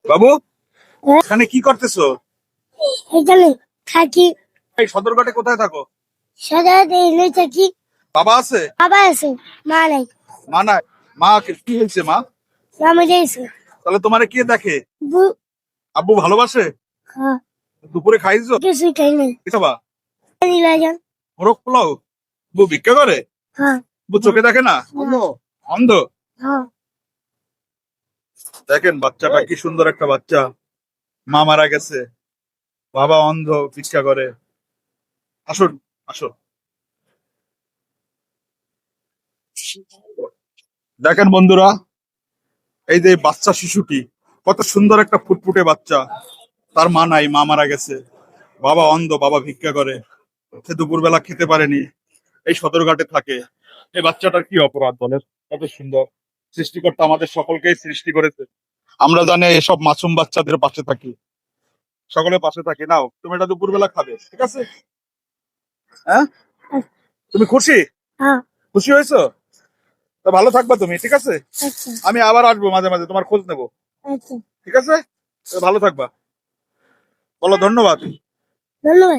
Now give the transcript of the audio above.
বাবু, এখানে কি করতেছো? এখানে থাকি। এই সদরঘাটে কোথায় থাকো? সাধারণত এলে থাকি। বাবা আছে? বাবা আছে, মা নাই। মা নাই? মা কি হয়েছে মা? মামা যাইছে। তাহলে তোমারে কে দেখে? বু- আব্বু ভালোবাসে? হ্যাঁ, দুপুরে খাইছো? কিছুই খাই নাই। কি খাবা? নিলাম। মোরগ পোলাও? বউ ভিক্ষা করে? হ্যাঁ, বউ চোখে দেখে না? অন্ধ? হ্যাঁ। দেখেন বাচ্চাটা কি সুন্দর একটা বাচ্চা। মা মারা গেছে, বাবা অন্ধ, ভিক্ষা করে। আসুন, আসুন। দেখেন বন্ধুরা, এই যে বাচ্চা শিশুটি, কত সুন্দর একটা ফুটফুটে বাচ্চা। তার মা নাই, মা মারা গেছে, বাবা অন্ধ, বাবা ভিক্ষা করে। সে দুপুরবেলা খেতে পারেনি, এই সদরঘাটে থাকে। এই বাচ্চাটার কি অপরাধ বলেন? কত সুন্দর সৃষ্টিকর্তা আমাদের সকলকেই সৃষ্টি করেছে। আমরা জানি এসব মাসুম বাচ্চাদের পাশে থাকি, সকলের পাশে থাকি। নাও, তুমি এটা দুপুরবেলা খাবে, ঠিক আছে? হ্যাঁ, তুমি খুশি? হ্যাঁ, খুশি হয়েছো? তা ভালো থাকবা তুমি, ঠিক আছে? আচ্ছা, আমি আবার আসবো মাঝে মাঝে, তোমার খোঁজ নেবো, আচ্ছা। ঠিক আছে? তো ভালো থাকবা। বলো ধন্যবাদ। ধন্যবাদ।